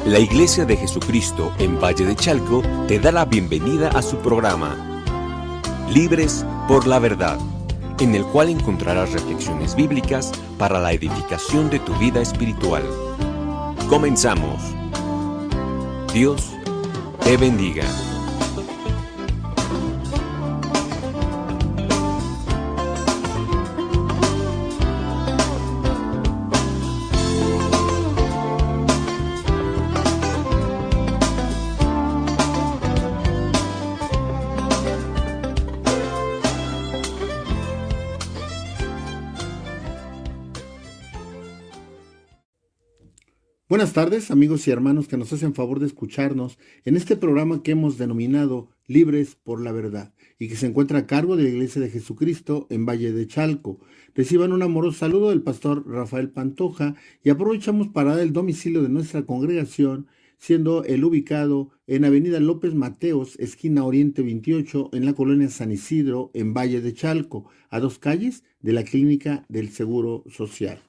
La Iglesia de Jesucristo en Valle de Chalco te da la bienvenida a su programa Libres por la Verdad, en el cual encontrarás reflexiones bíblicas para la edificación de tu vida espiritual. Comenzamos. Dios te bendiga. Buenas tardes, amigos y hermanos que nos hacen favor de escucharnos en este programa que hemos denominado Libres por la Verdad y que se encuentra a cargo de la Iglesia de Jesucristo en Valle de Chalco. Reciban un amoroso saludo del pastor Rafael Pantoja y aprovechamos para dar el domicilio de nuestra congregación, siendo el ubicado en Avenida López Mateos, esquina Oriente 28, en la colonia San Isidro, en Valle de Chalco, a 2 calles de la Clínica del Seguro Social.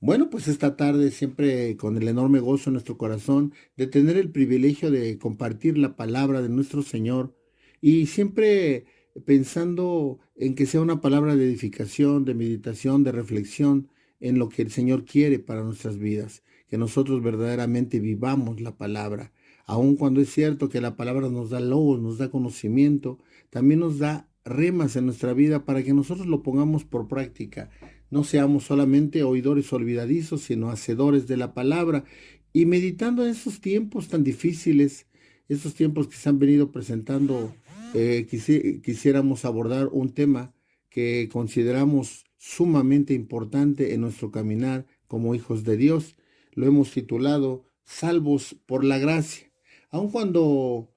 Bueno, pues esta tarde siempre con el enorme gozo en nuestro corazón de tener el privilegio de compartir la palabra de nuestro Señor y siempre pensando en que sea una palabra de edificación, de meditación, de reflexión en lo que el Señor quiere para nuestras vidas, que nosotros verdaderamente vivamos la palabra. Aun cuando es cierto que la palabra nos da logos, nos da conocimiento, también nos da remas en nuestra vida para que nosotros lo pongamos por práctica. No seamos solamente oidores olvidadizos, sino hacedores de la palabra. Y meditando en esos tiempos tan difíciles, esos tiempos que se han venido presentando, quisiéramos abordar un tema que consideramos sumamente importante en nuestro caminar como hijos de Dios. Lo hemos titulado Salvos por la Gracia. Aun cuando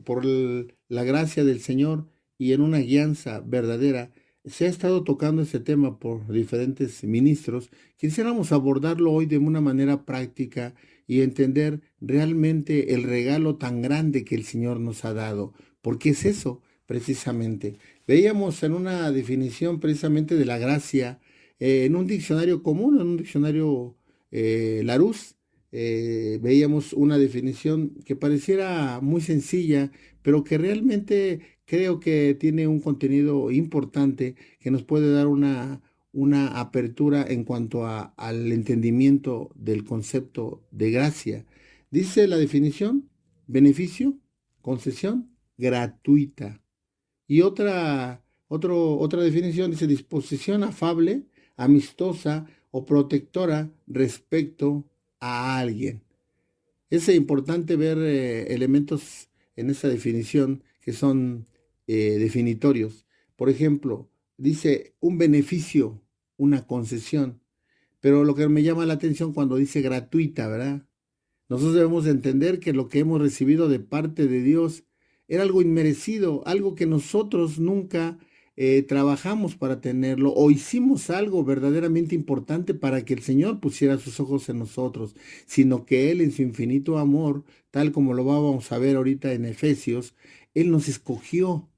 por la gracia del Señor y en una guianza verdadera, se ha estado tocando este tema por diferentes ministros. Quisiéramos abordarlo hoy de una manera práctica y entender realmente el regalo tan grande que el Señor nos ha dado. Porque es eso, precisamente. Veíamos en una definición precisamente de la gracia, en un diccionario común, en un diccionario Larousse, veíamos una definición que pareciera muy sencilla, pero que realmente creo que tiene un contenido importante que nos puede dar una apertura en cuanto al entendimiento del concepto de gracia. Dice la definición: beneficio, concesión gratuita. Y otra definición dice disposición afable, amistosa o protectora respecto a alguien. Es importante ver elementos en esa definición que son definitorios. Por ejemplo, dice un beneficio, una concesión, pero lo que me llama la atención cuando dice gratuita, ¿verdad? Nosotros debemos de entender que lo que hemos recibido de parte de Dios era algo inmerecido, algo que nosotros nunca trabajamos para tenerlo o hicimos algo verdaderamente importante para que el Señor pusiera sus ojos en nosotros, sino que Él en su infinito amor, tal como lo vamos a ver ahorita en Efesios, Él nos escogió,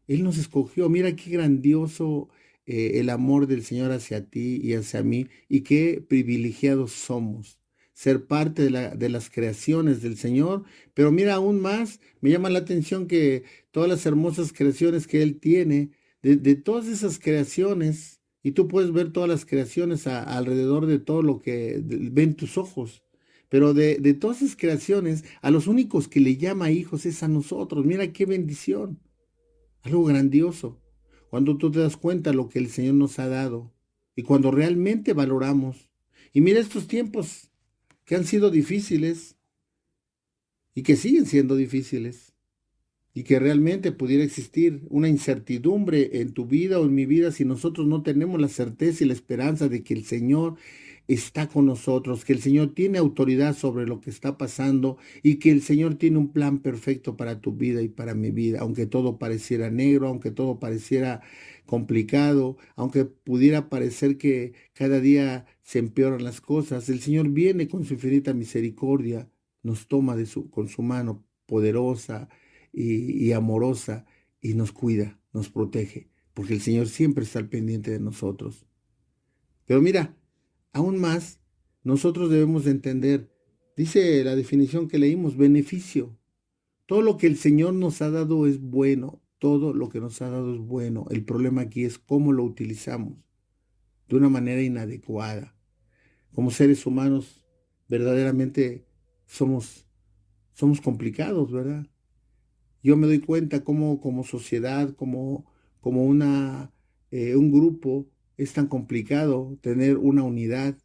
Él nos escogió. Mira qué grandioso el amor del Señor hacia ti y hacia mí y qué privilegiados somos ser parte de las creaciones del Señor. Pero mira, aún más, me llama la atención que todas las hermosas creaciones que Él tiene, de todas esas creaciones, y tú puedes ver todas las creaciones alrededor de todo lo que ven tus ojos, pero de todas esas creaciones, a los únicos que le llama hijos es a nosotros. Mira qué bendición, algo grandioso. Cuando tú te das cuenta de lo que el Señor nos ha dado y cuando realmente valoramos. Y mira estos tiempos que han sido difíciles y que siguen siendo difíciles y que realmente pudiera existir una incertidumbre en tu vida o en mi vida si nosotros no tenemos la certeza y la esperanza de que el Señor está con nosotros, que el Señor tiene autoridad sobre lo que está pasando y que el Señor tiene un plan perfecto para tu vida y para mi vida, aunque todo pareciera negro, aunque todo pareciera complicado, aunque pudiera parecer que cada día se empeoran las cosas. El Señor viene con su infinita misericordia, nos toma con su mano poderosa y amorosa y nos cuida, nos protege, porque el Señor siempre está al pendiente de nosotros. Pero mira, aún más, nosotros debemos de entender Dice la definición que leímos, beneficio. Todo lo que el Señor nos ha dado es bueno. Todo lo que nos ha dado es bueno. El problema aquí es cómo lo utilizamos de una manera inadecuada. Como seres humanos, verdaderamente somos, somos complicados, ¿verdad? Yo me doy cuenta cómo como sociedad, como un grupo, es tan complicado tener una unidad.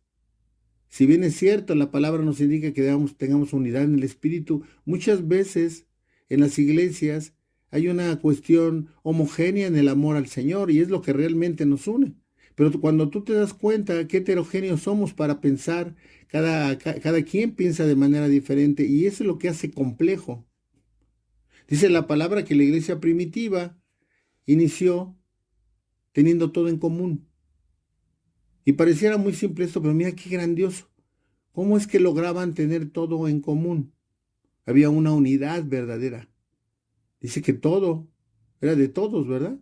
Si bien es cierto, la palabra nos indica que tengamos unidad en el espíritu, muchas veces en las iglesias hay una cuestión homogénea en el amor al Señor y es lo que realmente nos une. Pero cuando tú te das cuenta qué heterogéneos somos para pensar, cada quien piensa de manera diferente y eso es lo que hace complejo. Dice la palabra que la iglesia primitiva inició teniendo todo en común. Y pareciera muy simple esto, pero mira qué grandioso. ¿Cómo es que lograban tener todo en común? Había una unidad verdadera. Dice que todo era de todos, ¿verdad?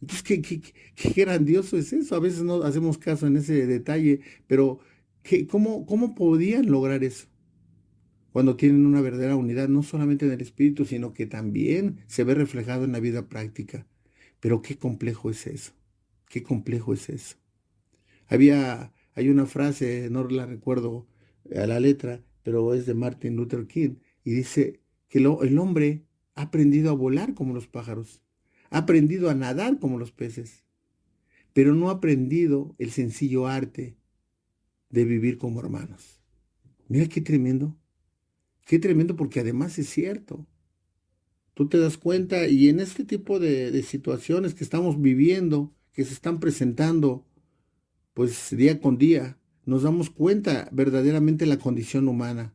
Entonces, qué grandioso es eso. A veces no hacemos caso en ese detalle, pero ¿cómo podían lograr eso? Cuando tienen una verdadera unidad, no solamente en el espíritu, sino que también se ve reflejado en la vida práctica. Pero qué complejo es eso. Qué complejo es eso. Hay una frase, no la recuerdo a la letra, pero es de Martin Luther King, y dice que el hombre ha aprendido a volar como los pájaros, ha aprendido a nadar como los peces, pero no ha aprendido el sencillo arte de vivir como hermanos. Mira qué tremendo porque además es cierto. Tú te das cuenta y en este tipo de situaciones que estamos viviendo, que se están presentando, pues día con día nos damos cuenta verdaderamente la condición humana,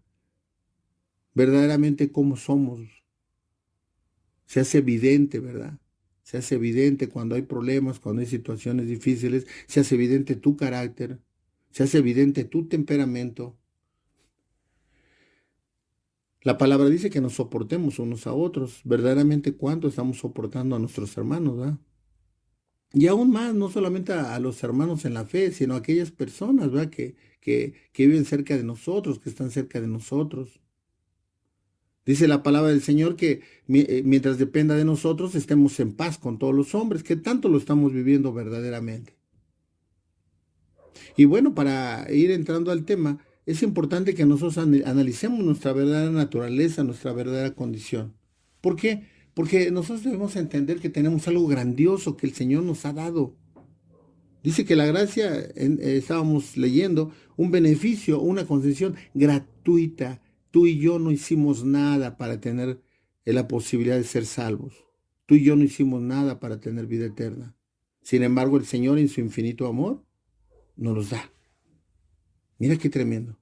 verdaderamente cómo somos. Se hace evidente, ¿verdad? Se hace evidente cuando hay problemas, cuando hay situaciones difíciles, se hace evidente tu carácter, se hace evidente tu temperamento. La palabra dice que nos soportemos unos a otros. Verdaderamente, ¿cuánto estamos soportando a nuestros hermanos, ¿verdad? Y aún más, no solamente a los hermanos en la fe, sino a aquellas personas, ¿verdad? Que viven cerca de nosotros, que están cerca de nosotros. Dice la palabra del Señor que mientras dependa de nosotros, estemos en paz con todos los hombres, que tanto lo estamos viviendo verdaderamente. Y bueno, para ir entrando al tema, es importante que nosotros analicemos nuestra verdadera naturaleza, nuestra verdadera condición. ¿Por qué? Porque nosotros debemos entender que tenemos algo grandioso que el Señor nos ha dado. Dice que la gracia, estábamos leyendo, un beneficio, una concesión gratuita. Tú y yo no hicimos nada para tener la posibilidad de ser salvos. Tú y yo no hicimos nada para tener vida eterna. Sin embargo, el Señor en su infinito amor nos los da. Mira qué tremendo.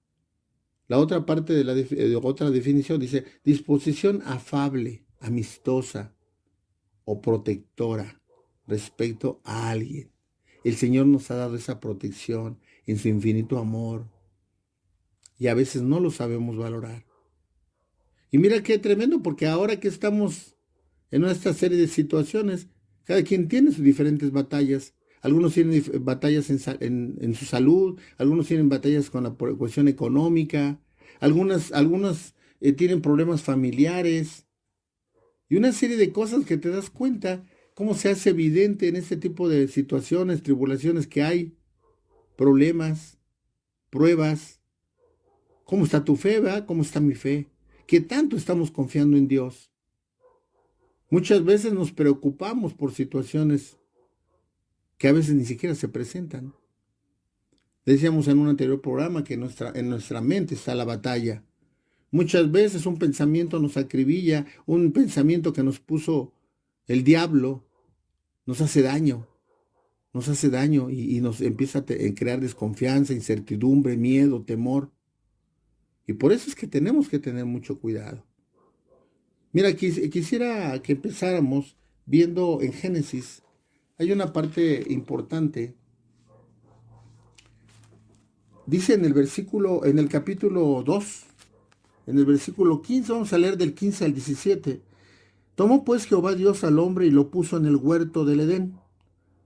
La otra parte de otra definición dice disposición afable, amistosa o protectora respecto a alguien. El Señor nos ha dado esa protección en su infinito amor y a veces no lo sabemos valorar. Y mira qué tremendo, porque ahora que estamos en esta serie de situaciones, cada quien tiene sus diferentes batallas. Algunos tienen batallas en su salud, algunos tienen batallas con la cuestión económica, algunas tienen problemas familiares y una serie de cosas que te das cuenta cómo se hace evidente en este tipo de situaciones, tribulaciones que hay, problemas, pruebas. ¿Cómo está tu fe, verdad? ¿Cómo está mi fe? ¿Qué tanto estamos confiando en Dios? Muchas veces nos preocupamos por situaciones que a veces ni siquiera se presentan. Decíamos en un anterior programa que en nuestra mente está la batalla. Muchas veces un pensamiento nos acribilla, un pensamiento que nos puso el diablo, nos hace daño y nos empieza a crear desconfianza, incertidumbre, miedo, temor. Y por eso es que tenemos que tener mucho cuidado. Mira, quisiera que empezáramos viendo en Génesis. Hay una parte importante. Dice en el capítulo 2, en el versículo 15, vamos a leer del 15 al 17. Tomó pues Jehová Dios al hombre y lo puso en el huerto del Edén,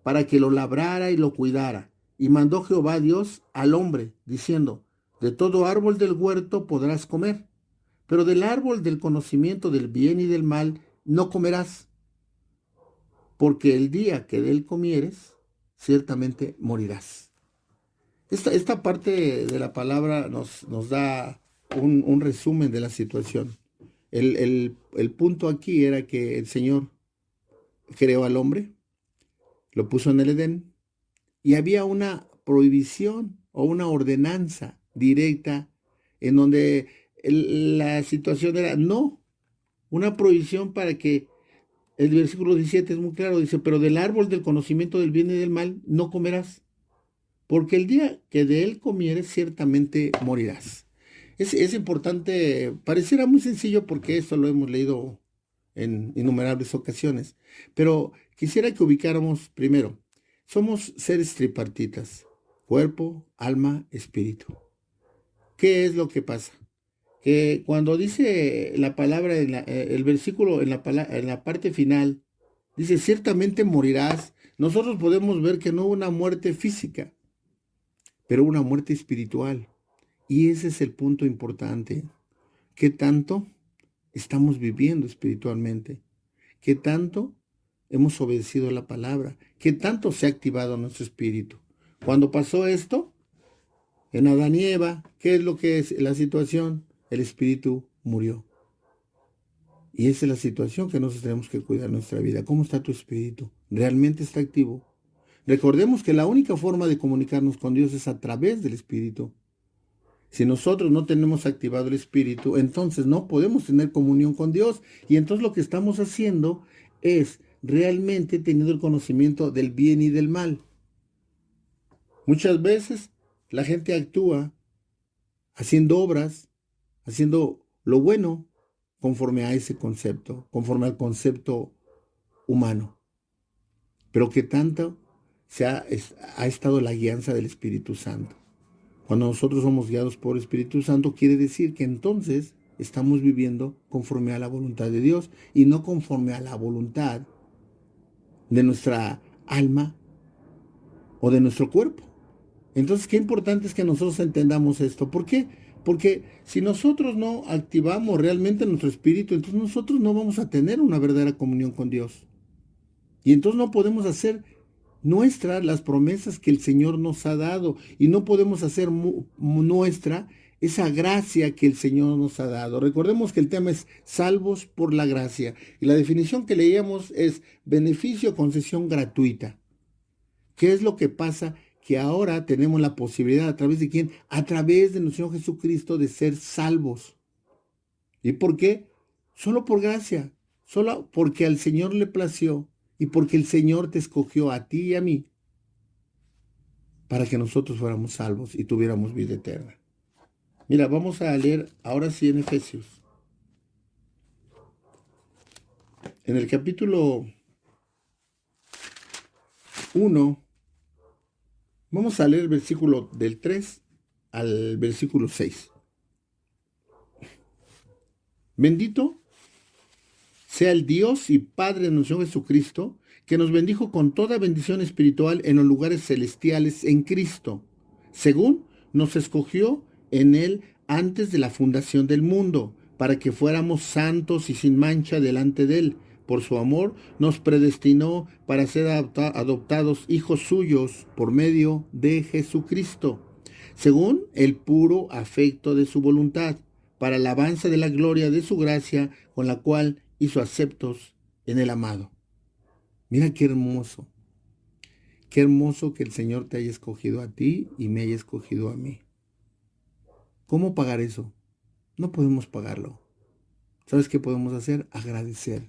para que lo labrara y lo cuidara. Y mandó Jehová Dios al hombre, diciendo, de todo árbol del huerto podrás comer, pero del árbol del conocimiento del bien y del mal no comerás, porque el día que de él comieres, ciertamente morirás. Esta parte de la palabra nos da un resumen de la situación. El punto aquí era que el Señor creó al hombre, lo puso en el Edén, y había una prohibición o una ordenanza directa en donde la situación era no, una prohibición para que el versículo 17 es muy claro, dice, pero del árbol del conocimiento del bien y del mal no comerás, porque el día que de él comieres ciertamente morirás. Es importante, pareciera muy sencillo porque esto lo hemos leído en innumerables ocasiones, pero quisiera que ubicáramos primero, somos seres tripartitas, cuerpo, alma, espíritu. ¿Qué es lo que pasa? Que cuando dice la palabra, el versículo en la parte final, dice, ciertamente morirás, nosotros podemos ver que no hubo una muerte física, pero una muerte espiritual. Y ese es el punto importante. ¿Qué tanto estamos viviendo espiritualmente? ¿Qué tanto hemos obedecido la palabra? ¿Qué tanto se ha activado nuestro espíritu? Cuando pasó esto, en Adán y Eva, ¿qué es lo que es la situación? El espíritu murió. Y esa es la situación que nosotros tenemos que cuidar en nuestra vida. ¿Cómo está tu espíritu? ¿Realmente está activo? Recordemos que la única forma de comunicarnos con Dios es a través del espíritu. Si nosotros no tenemos activado el espíritu, entonces no podemos tener comunión con Dios. Y entonces lo que estamos haciendo es realmente teniendo el conocimiento del bien y del mal. Muchas veces la gente actúa haciendo obras, haciendo lo bueno conforme a ese concepto, conforme al concepto humano. Pero que tanto ha estado la guianza del Espíritu Santo. Cuando nosotros somos guiados por el Espíritu Santo, quiere decir que entonces estamos viviendo conforme a la voluntad de Dios y no conforme a la voluntad de nuestra alma o de nuestro cuerpo. Entonces, qué importante es que nosotros entendamos esto. ¿Por qué? Porque si nosotros no activamos realmente nuestro espíritu, entonces nosotros no vamos a tener una verdadera comunión con Dios. Y entonces no podemos hacer nuestras las promesas que el Señor nos ha dado y no podemos hacer nuestra esa gracia que el Señor nos ha dado. Recordemos que el tema es salvos por la gracia y la definición que leíamos es beneficio o concesión gratuita. ¿Qué es lo que pasa? Que ahora tenemos la posibilidad, ¿a través de quién? A través de nuestro Señor Jesucristo de ser salvos. ¿Y por qué? Solo por gracia, solo porque al Señor le plació y porque el Señor te escogió a ti y a mí para que nosotros fuéramos salvos y tuviéramos vida eterna. Mira, vamos a leer ahora sí en Efesios. En el capítulo 1, vamos a leer el versículo del 3 al versículo 6. Bendito sea el Dios y Padre de nuestro Jesucristo, que nos bendijo con toda bendición espiritual en los lugares celestiales en Cristo, según nos escogió en Él antes de la fundación del mundo, para que fuéramos santos y sin mancha delante de Él. Por su amor nos predestinó para ser adoptados hijos suyos por medio de Jesucristo, según el puro afecto de su voluntad, para alabanza de la gloria de su gracia, con la cual hizo aceptos en el amado. Mira qué hermoso que el Señor te haya escogido a ti y me haya escogido a mí. ¿Cómo pagar eso? No podemos pagarlo. ¿Sabes qué podemos hacer? Agradecer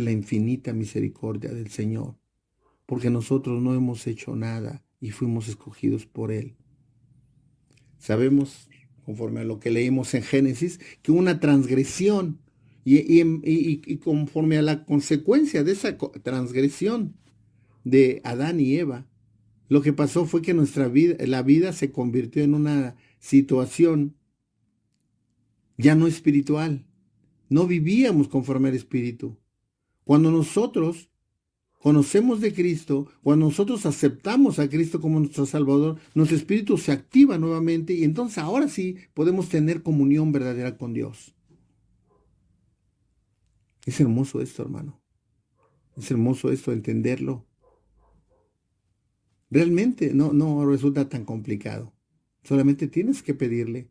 la infinita misericordia del Señor, porque nosotros no hemos hecho nada y fuimos escogidos por Él. Sabemos, conforme a lo que leímos en Génesis, que una transgresión y conforme a la consecuencia de esa transgresión de Adán y Eva, lo que pasó fue que la vida se convirtió en una situación ya no espiritual. No vivíamos conforme al Espíritu. Cuando nosotros conocemos de Cristo, cuando nosotros aceptamos a Cristo como nuestro Salvador, nuestro espíritu se activa nuevamente y entonces ahora sí podemos tener comunión verdadera con Dios. Es hermoso esto, hermano. Es hermoso esto, entenderlo. Realmente no resulta tan complicado. Solamente tienes que pedirle.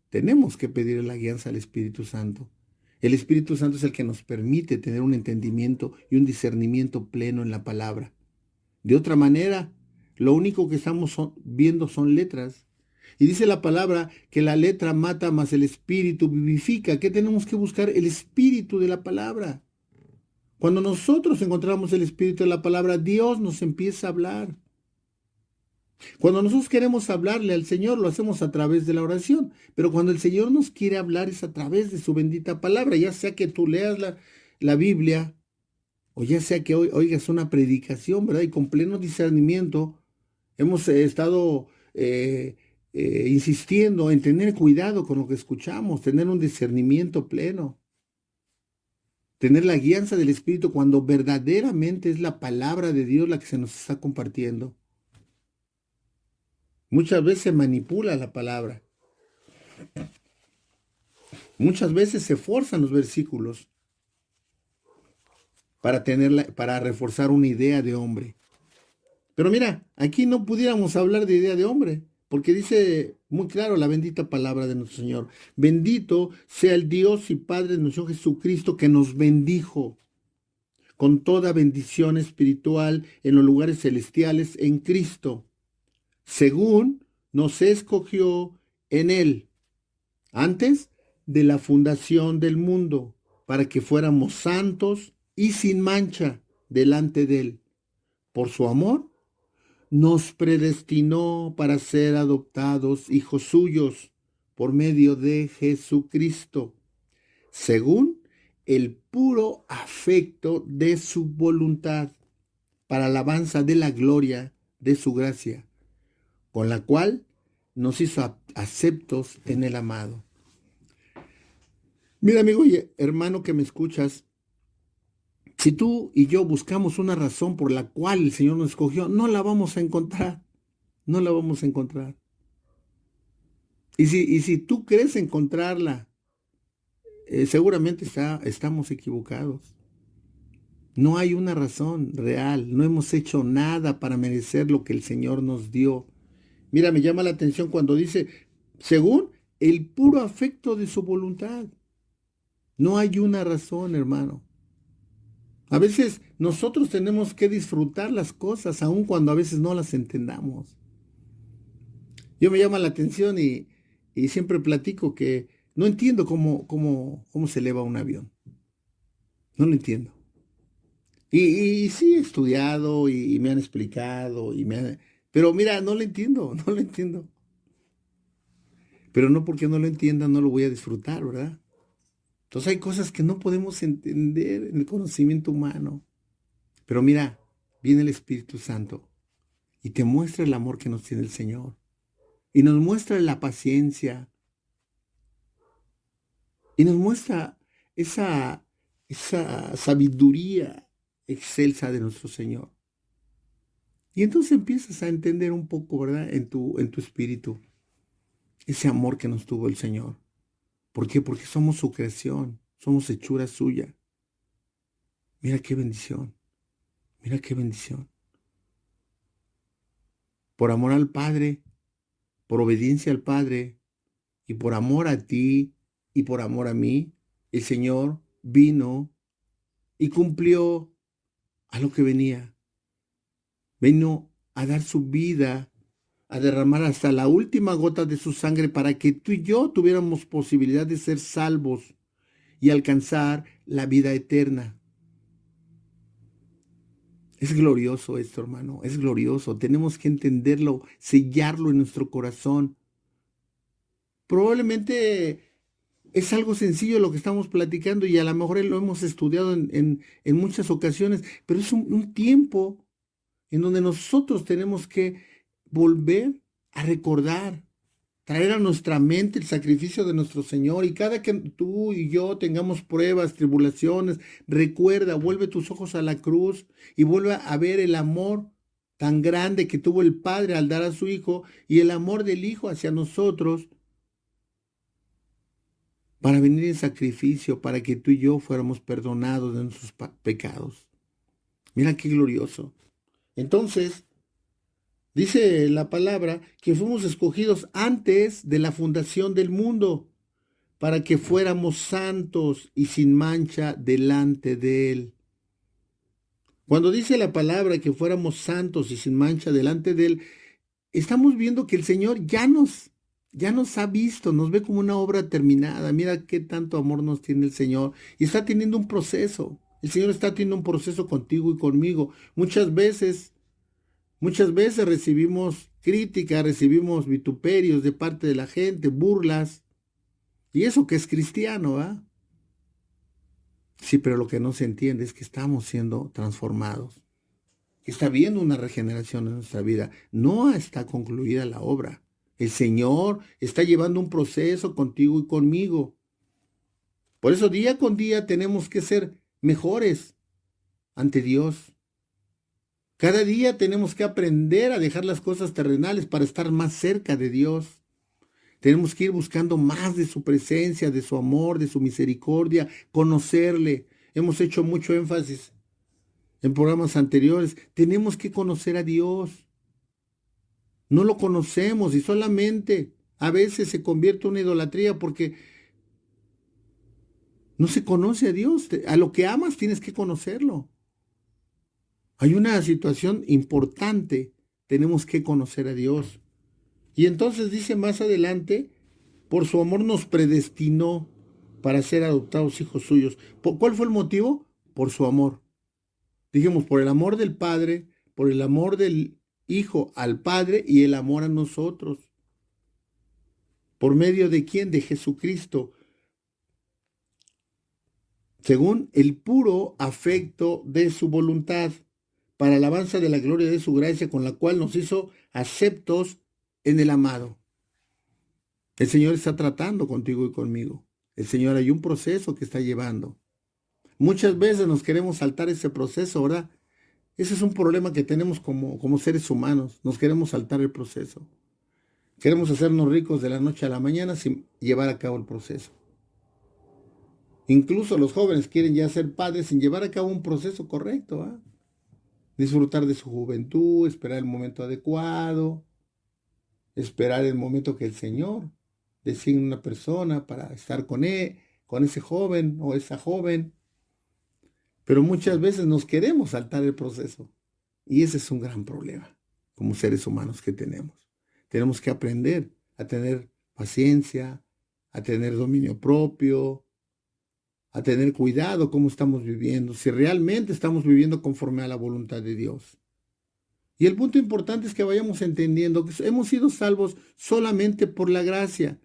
Tenemos que pedirle la guianza al Espíritu Santo. El Espíritu Santo es el que nos permite tener un entendimiento y un discernimiento pleno en la palabra. De otra manera, lo único que estamos viendo son letras. Y dice la palabra que la letra mata, mas el Espíritu vivifica. ¿Qué tenemos que buscar? El Espíritu de la palabra. Cuando nosotros encontramos el Espíritu de la palabra, Dios nos empieza a hablar. Cuando nosotros queremos hablarle al Señor, lo hacemos a través de la oración. Pero cuando el Señor nos quiere hablar es a través de su bendita palabra. Ya sea que tú leas la Biblia, o ya sea que oigas una predicación, ¿verdad? Y con pleno discernimiento hemos estado insistiendo en tener cuidado con lo que escuchamos, tener un discernimiento pleno, tener la guianza del Espíritu cuando verdaderamente es la palabra de Dios la que se nos está compartiendo. Muchas veces se manipula la palabra. Muchas veces se forzan los versículos para reforzar una idea de hombre. Pero mira, aquí no pudiéramos hablar de idea de hombre, porque dice muy claro la bendita palabra de nuestro Señor. Bendito sea el Dios y Padre de nuestro Jesucristo, que nos bendijo con toda bendición espiritual en los lugares celestiales en Cristo, según nos escogió en Él, antes de la fundación del mundo, para que fuéramos santos y sin mancha delante de Él. Por su amor, nos predestinó para ser adoptados hijos suyos por medio de Jesucristo, según el puro afecto de su voluntad, para alabanza de la gloria de su gracia, con la cual nos hizo aceptos en el amado. Mira, amigo y hermano que me escuchas, si tú y yo buscamos una razón por la cual el Señor nos escogió, no la vamos a encontrar. No la vamos a encontrar. Y si tú crees encontrarla, seguramente estamos equivocados. No hay una razón real. No hemos hecho nada para merecer lo que el Señor nos dio. Mira, me llama la atención cuando dice, según el puro afecto de su voluntad. No hay una razón, hermano. A veces nosotros tenemos que disfrutar las cosas, aun cuando a veces no las entendamos. Yo me llama la atención y siempre platico que no entiendo cómo se eleva un avión. No lo entiendo. Y sí he estudiado y me han explicado, pero mira, no lo entiendo, no lo entiendo. Pero no porque no lo entienda, no lo voy a disfrutar, ¿verdad? Entonces hay cosas que no podemos entender en el conocimiento humano. Pero mira, viene el Espíritu Santo y te muestra el amor que nos tiene el Señor. Y nos muestra la paciencia. Y nos muestra esa sabiduría excelsa de nuestro Señor. Y entonces empiezas a entender un poco, ¿verdad? En tu espíritu, ese amor que nos tuvo el Señor. ¿Por qué? Porque somos su creación, somos hechura suya. Mira qué bendición, mira qué bendición. Por amor al Padre, por obediencia al Padre, y por amor a ti y por amor a mí, el Señor vino y cumplió a lo que venía. Vino a dar su vida, a derramar hasta la última gota de su sangre para que tú y yo tuviéramos posibilidad de ser salvos y alcanzar la vida eterna. Es glorioso esto, hermano, es glorioso. Tenemos que entenderlo, sellarlo en nuestro corazón. Probablemente es algo sencillo lo que estamos platicando y a lo mejor lo hemos estudiado en muchas ocasiones, pero es un tiempo en donde nosotros tenemos que volver a recordar, traer a nuestra mente el sacrificio de nuestro Señor. Y cada que tú y yo tengamos pruebas, tribulaciones, recuerda, vuelve tus ojos a la cruz y vuelve a ver el amor tan grande que tuvo el Padre al dar a su Hijo y el amor del Hijo hacia nosotros para venir en sacrificio, para que tú y yo fuéramos perdonados de nuestros pecados. Mira qué glorioso. Entonces, dice la palabra que fuimos escogidos antes de la fundación del mundo para que fuéramos santos y sin mancha delante de Él. Cuando dice la palabra que fuéramos santos y sin mancha delante de Él, estamos viendo que el Señor ya nos ha visto, nos ve como una obra terminada. Mira qué tanto amor nos tiene el Señor y está teniendo un proceso. El Señor está teniendo un proceso contigo y conmigo. Muchas veces recibimos críticas, recibimos vituperios de parte de la gente, burlas, y eso que es cristiano, ¿ah? Sí, pero lo que no se entiende es que estamos siendo transformados, que está habiendo una regeneración en nuestra vida. No está concluida la obra. El Señor está llevando un proceso contigo y conmigo. Por eso día con día tenemos que ser mejores ante Dios. Cada día tenemos que aprender a dejar las cosas terrenales para estar más cerca de Dios. Tenemos que ir buscando más de su presencia, de su amor, de su misericordia, conocerle. Hemos hecho mucho énfasis en programas anteriores. Tenemos que conocer a Dios. No lo conocemos y solamente a veces se convierte en una idolatría porque no se conoce a Dios. A lo que amas tienes que conocerlo. Hay una situación importante, tenemos que conocer a Dios. Y entonces dice más adelante, por su amor nos predestinó para ser adoptados hijos suyos. ¿Cuál fue el motivo? Por su amor. Dijimos, por el amor del Padre, por el amor del Hijo al Padre y el amor a nosotros. ¿Por medio de quién? De Jesucristo. Según el puro afecto de su voluntad, para alabanza de la gloria de su gracia, con la cual nos hizo aceptos en el amado. El Señor está tratando contigo y conmigo. El Señor hay un proceso que está llevando. Muchas veces nos queremos saltar ese proceso, ¿verdad? Ese es un problema que tenemos como seres humanos. Nos queremos saltar el proceso. Queremos hacernos ricos de la noche a la mañana sin llevar a cabo el proceso. Incluso los jóvenes quieren ya ser padres sin llevar a cabo un proceso correcto, ¿ah? Disfrutar de su juventud, esperar el momento adecuado, esperar el momento que el Señor designe una persona para estar con él, con ese joven o esa joven. Pero muchas veces nos queremos saltar el proceso y ese es un gran problema como seres humanos que tenemos. Tenemos que aprender a tener paciencia, a tener dominio propio, a tener cuidado cómo estamos viviendo, si realmente estamos viviendo conforme a la voluntad de Dios. Y el punto importante es que vayamos entendiendo que hemos sido salvos solamente por la gracia.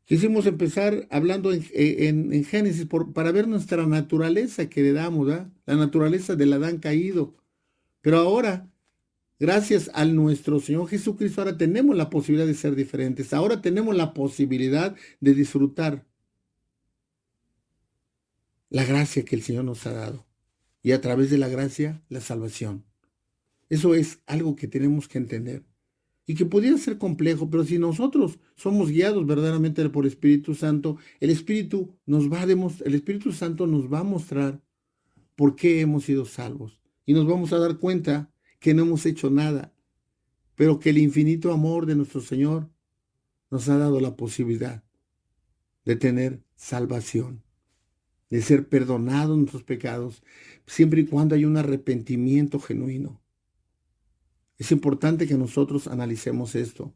Quisimos empezar hablando en Génesis para ver nuestra naturaleza que heredamos, ¿verdad? La naturaleza del Adán caído. Pero ahora, gracias a nuestro Señor Jesucristo, ahora tenemos la posibilidad de ser diferentes. Ahora tenemos la posibilidad de disfrutar la gracia que el Señor nos ha dado. Y a través de la gracia, la salvación. Eso es algo que tenemos que entender. Y que pudiera ser complejo, pero si nosotros somos guiados verdaderamente por el Espíritu Santo, el Espíritu Santo nos va a mostrar por qué hemos sido salvos. Y nos vamos a dar cuenta que no hemos hecho nada, pero que el infinito amor de nuestro Señor nos ha dado la posibilidad de tener salvación, de ser perdonados nuestros pecados, siempre y cuando hay un arrepentimiento genuino. Es importante que nosotros analicemos esto.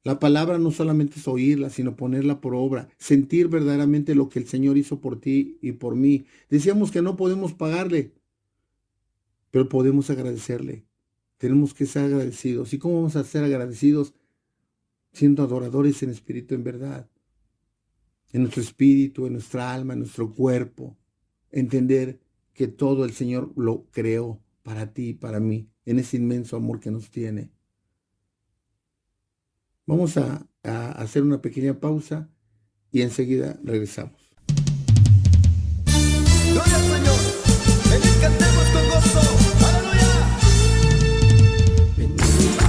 La palabra no solamente es oírla, sino ponerla por obra, sentir verdaderamente lo que el Señor hizo por ti y por mí. Decíamos que no podemos pagarle, pero podemos agradecerle. Tenemos que ser agradecidos. ¿Y cómo vamos a ser agradecidos? Siendo adoradores en espíritu, en verdad. En nuestro espíritu, en nuestra alma, en nuestro cuerpo. Entender que todo el Señor lo creó para ti y para mí, en ese inmenso amor que nos tiene. Vamos a hacer una pequeña pausa y enseguida regresamos. Gloria al Señor, venid cantemos con gozo, aleluya.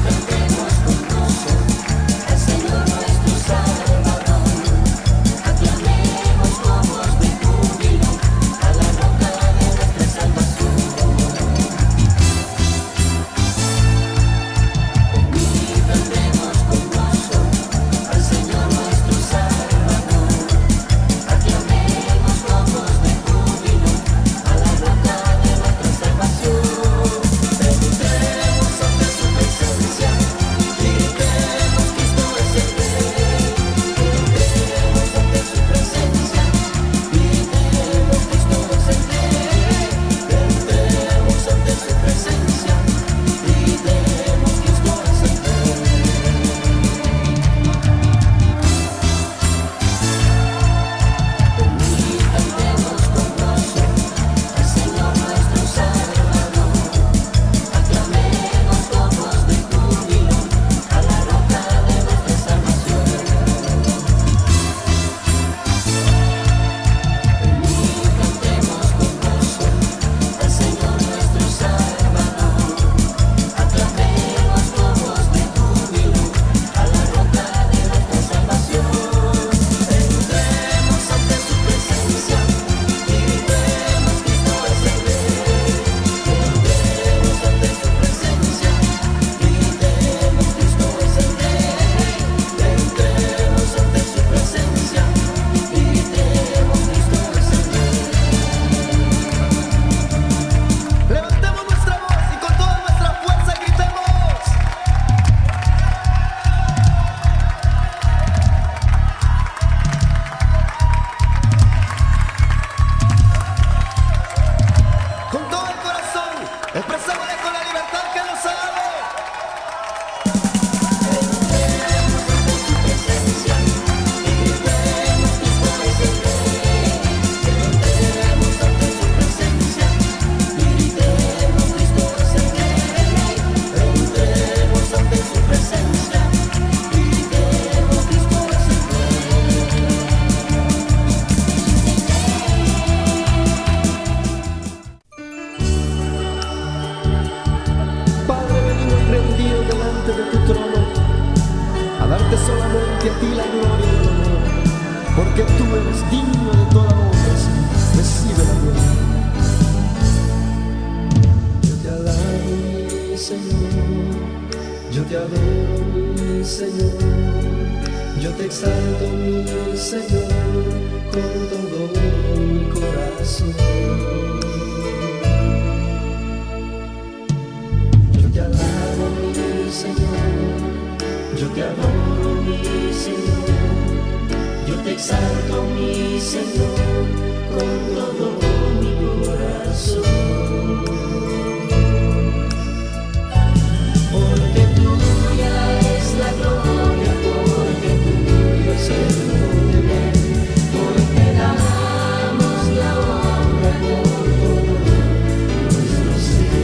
Cantemos con gozo al Señor nuestro Salvador. Aclamemos con voz de júbilo a la roca de nuestra salvación. Venid, cantemos con gozo al Señor nuestro Salvador. Aclamemos con voz de júbilo a la roca de nuestra salvación. Entremos ante su presencia, gritemos, Cristo es el Rey. Entremos ante su presencia, gritemos, Cristo es el Rey. Entremos ante su presencia, gritemos, Cristo es el Rey. Venid, cantemos con gozo al Señor nuestro Salvador. Aclamemos con voz de júbilo a la roca de nuestra salvación. Venid, cantemos con gozo al Señor nuestro Salvador. Aclamemos con voz de júbilo a la roca de nuestra salvación. Entremos ante su presencia, gritemos, Cristo es el Rey. Entremos ante su presencia, gritemos, Cristo es el Rey. Entremos ante su presencia, gritemos, Cristo es el Rey. Levantemos nuestra voz y con toda nuestra fuerza gritemos. Con todo el corazón, expresémosle con la libertad que nos ha dado. Entremos ante su presencia, gritemos, Cristo es el Rey. Entremos ante su presencia, gritemos, Cristo es el Rey. Entremos ante su presencia, gritemos, Cristo es el Padre, venimos rendidos delante de tu trono a darte solamente a ti la gloria y el honor, porque tú eres digno de toda honra. Recibe la gloria. Yo te alabo, mi Señor, yo te adoro, mi Señor, yo te exalto, mi Señor, con todo mi corazón. Yo te alabo, mi Señor, yo te adoro, mi Señor, yo te exalto, mi Señor, con todo mi corazón. Porque tuya es la gloria, porque tuyo es el poder, porque damos la honra con todo nuestro ser.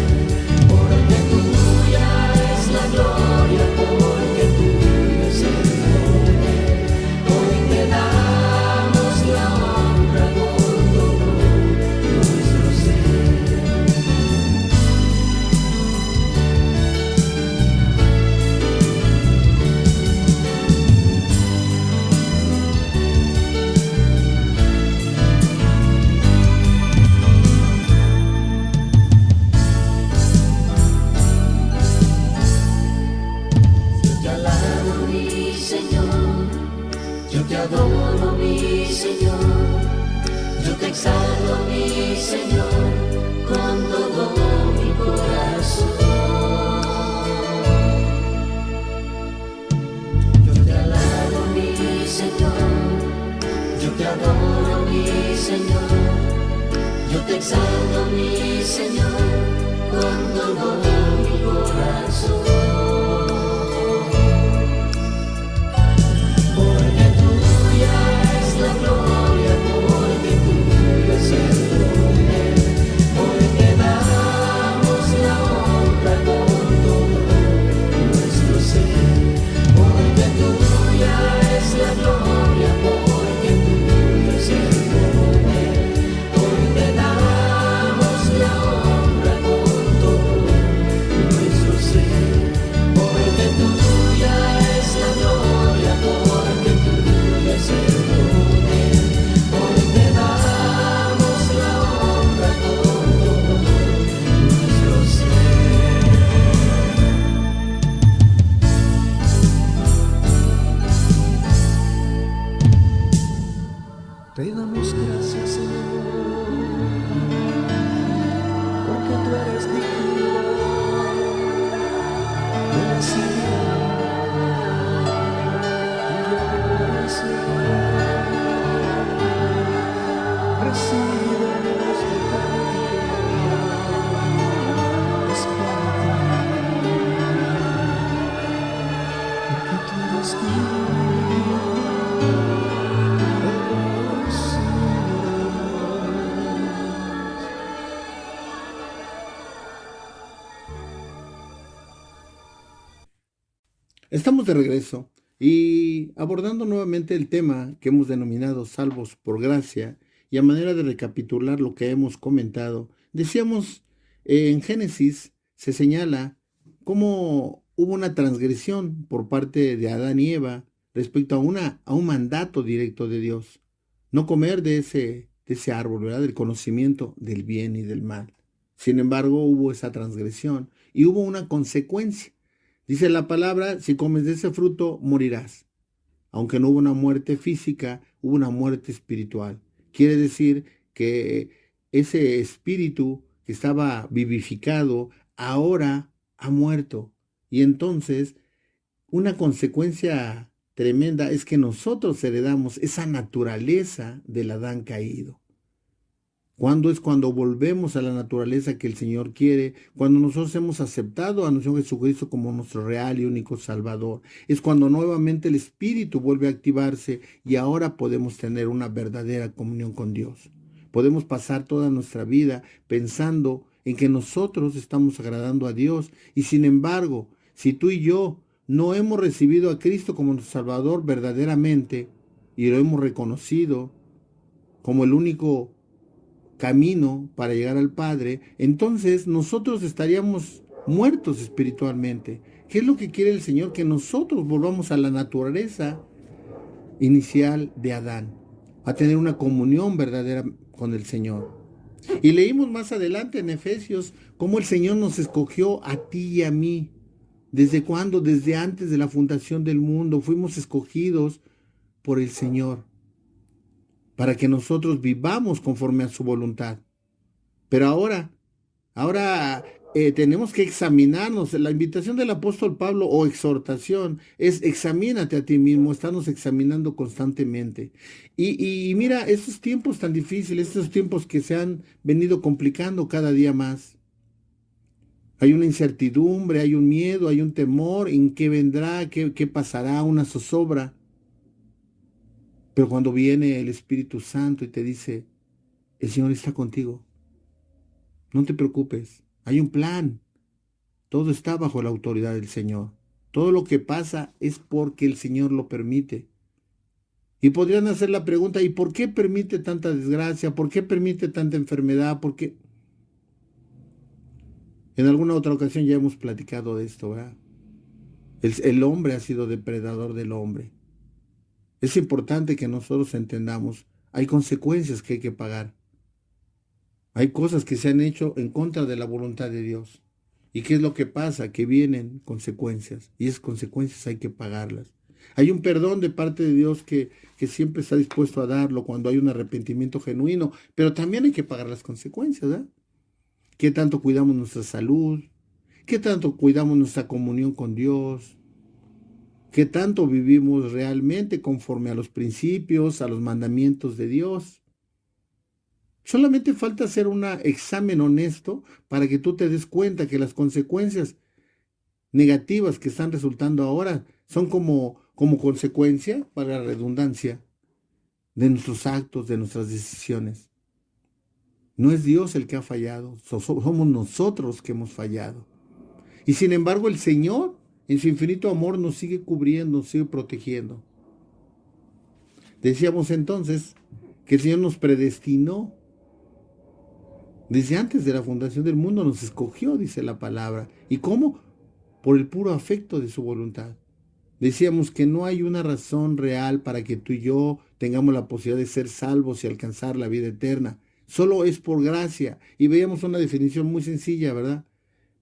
Porque tuya es la gloria, porque tuyo es el poder, porque damos la honra con todo eres digno de recibir reverencia. Recibe nuestro cántico, es para ti, porque tú eres digno de Estamos de regreso y abordando nuevamente el tema que hemos denominado salvos por gracia, y a manera de recapitular lo que hemos comentado, decíamos en Génesis se señala cómo hubo una transgresión por parte de Adán y Eva respecto a un mandato directo de Dios, no comer de ese árbol, ¿verdad? Del conocimiento del bien y del mal. Sin embargo, hubo esa transgresión y hubo una consecuencia. Dice la palabra, si comes de ese fruto, morirás. Aunque no hubo una muerte física, hubo una muerte espiritual. Quiere decir que ese espíritu que estaba vivificado, ahora ha muerto. Y entonces, una consecuencia tremenda es que nosotros heredamos esa naturaleza del Adán caído. ¿Cuándo es cuando volvemos a la naturaleza que el Señor quiere? Cuando nosotros hemos aceptado a nuestro Jesucristo como nuestro real y único Salvador. Es cuando nuevamente el Espíritu vuelve a activarse y ahora podemos tener una verdadera comunión con Dios. Podemos pasar toda nuestra vida pensando en que nosotros estamos agradando a Dios, y sin embargo, si tú y yo no hemos recibido a Cristo como nuestro Salvador verdaderamente y lo hemos reconocido como el único camino para llegar al Padre, entonces nosotros estaríamos muertos espiritualmente. ¿Qué es lo que quiere el Señor? Que nosotros volvamos a la naturaleza inicial de Adán, a tener una comunión verdadera con el Señor. Y leímos más adelante en Efesios cómo el Señor nos escogió a ti y a mí. ¿Desde cuándo? Desde antes de la fundación del mundo fuimos escogidos por el Señor, para que nosotros vivamos conforme a su voluntad. Pero ahora tenemos que examinarnos. La invitación del apóstol Pablo, o exhortación, es examínate a ti mismo, estarnos examinando constantemente. Y mira, estos tiempos tan difíciles, estos tiempos que se han venido complicando cada día más. Hay una incertidumbre, hay un miedo, hay un temor en qué vendrá, qué pasará, una zozobra. Pero cuando viene el Espíritu Santo y te dice, el Señor está contigo, no te preocupes, hay un plan, todo está bajo la autoridad del Señor. Todo lo que pasa es porque el Señor lo permite. Y podrían hacer la pregunta, ¿y por qué permite tanta desgracia? ¿Por qué permite tanta enfermedad? ¿Por qué? En alguna otra ocasión ya hemos platicado de esto, ¿verdad? El hombre ha sido depredador del hombre. Es importante que nosotros entendamos, hay consecuencias que hay que pagar. Hay cosas que se han hecho en contra de la voluntad de Dios. ¿Y qué es lo que pasa? Que vienen consecuencias, y esas consecuencias hay que pagarlas. Hay un perdón de parte de Dios que siempre está dispuesto a darlo cuando hay un arrepentimiento genuino, pero también hay que pagar las consecuencias, ¿verdad? ¿Qué tanto cuidamos nuestra salud? ¿Qué tanto cuidamos nuestra comunión con Dios? ¿Qué tanto vivimos realmente conforme a los principios, a los mandamientos de Dios? Solamente falta hacer un examen honesto para que tú te des cuenta que las consecuencias negativas que están resultando ahora son como consecuencia, para la redundancia, de nuestros actos, de nuestras decisiones. No es Dios el que ha fallado, somos nosotros que hemos fallado. Y sin embargo el Señor, en su infinito amor, nos sigue cubriendo, nos sigue protegiendo. Decíamos entonces que el Señor nos predestinó. Desde antes de la fundación del mundo nos escogió, dice la palabra. ¿Y cómo? Por el puro afecto de su voluntad. Decíamos que no hay una razón real para que tú y yo tengamos la posibilidad de ser salvos y alcanzar la vida eterna. Solo es por gracia. Y veíamos una definición muy sencilla, ¿verdad?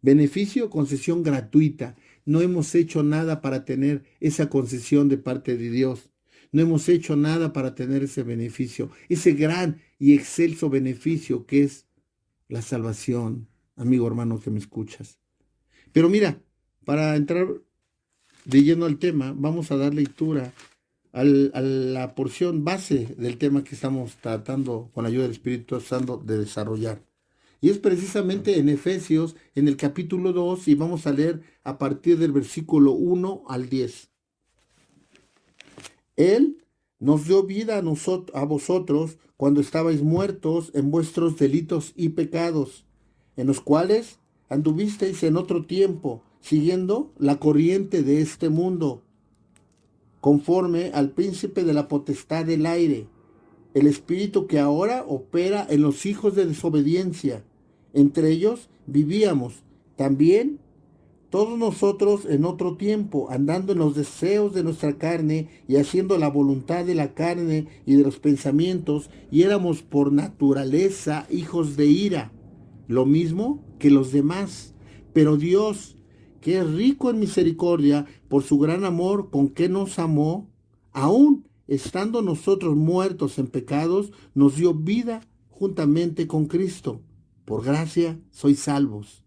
Beneficio, concesión gratuita. No hemos hecho nada para tener esa concesión de parte de Dios. No hemos hecho nada para tener ese beneficio, ese gran y excelso beneficio que es la salvación, amigo hermano que me escuchas. Pero mira, para entrar de lleno al tema, vamos a dar lectura a la porción base del tema que estamos tratando con la ayuda del Espíritu Santo de desarrollar. Y es precisamente en Efesios, en el capítulo 2, y vamos a leer a partir del versículo 1 al 10. Él nos dio vida a vosotros cuando estabais muertos en vuestros delitos y pecados, en los cuales anduvisteis en otro tiempo, siguiendo la corriente de este mundo, conforme al príncipe de la potestad del aire, el espíritu que ahora opera en los hijos de desobediencia. Entre ellos vivíamos también todos nosotros en otro tiempo, andando en los deseos de nuestra carne y haciendo la voluntad de la carne y de los pensamientos, y éramos por naturaleza hijos de ira, lo mismo que los demás. Pero Dios, que es rico en misericordia, por su gran amor con que nos amó, aun estando nosotros muertos en pecados, nos dio vida juntamente con Cristo. Por gracia sois salvos.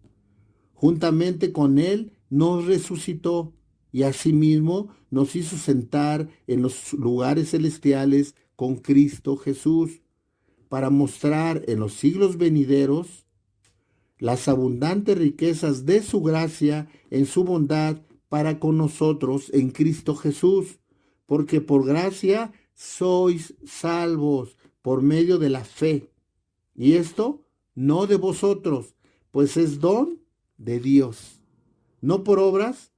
Juntamente con Él nos resucitó y asimismo nos hizo sentar en los lugares celestiales con Cristo Jesús, para mostrar en los siglos venideros las abundantes riquezas de su gracia en su bondad para con nosotros en Cristo Jesús, porque por gracia sois salvos por medio de la fe. Y esto no de vosotros, pues es don de Dios, no por obras,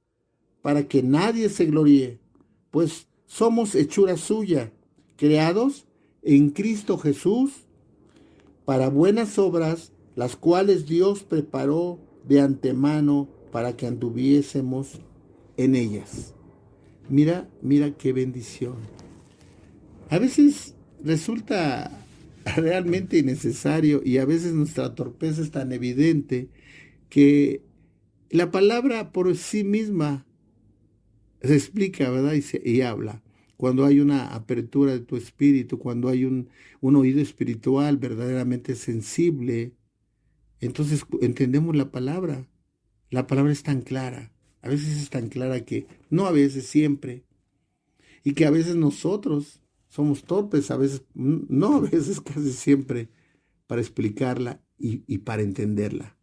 para que nadie se gloríe, pues somos hechura suya, creados en Cristo Jesús para buenas obras, las cuales Dios preparó de antemano para que anduviésemos en ellas. Mira qué bendición. A veces resulta realmente innecesario y a veces nuestra torpeza es tan evidente que la palabra por sí misma se explica, ¿verdad? Y habla. Cuando hay una apertura de tu espíritu, cuando hay un oído espiritual verdaderamente sensible, entonces entendemos la palabra. La palabra es tan clara. A veces es tan clara que, no a veces, siempre. Y que a veces nosotros somos torpes, a veces, no a veces, casi siempre, para explicarla y para entenderla.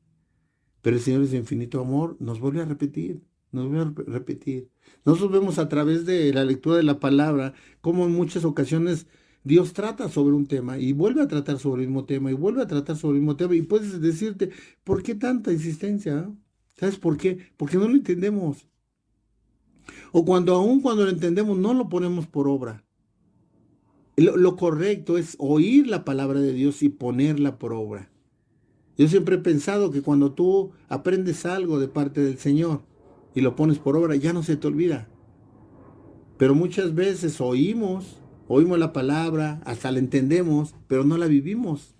Pero el Señor, en su infinito amor, nos vuelve a repetir. Nosotros vemos a través de la lectura de la palabra cómo en muchas ocasiones Dios trata sobre un tema y vuelve a tratar sobre el mismo tema y vuelve a tratar sobre el mismo tema. Y puedes decirte, ¿por qué tanta insistencia? ¿Sabes por qué? Porque no lo entendemos. O aún cuando lo entendemos, no lo ponemos por obra. Lo correcto es oír la palabra de Dios y ponerla por obra. Yo siempre he pensado que cuando tú aprendes algo de parte del Señor y lo pones por obra, ya no se te olvida. Pero muchas veces oímos la palabra, hasta la entendemos, pero no la vivimos.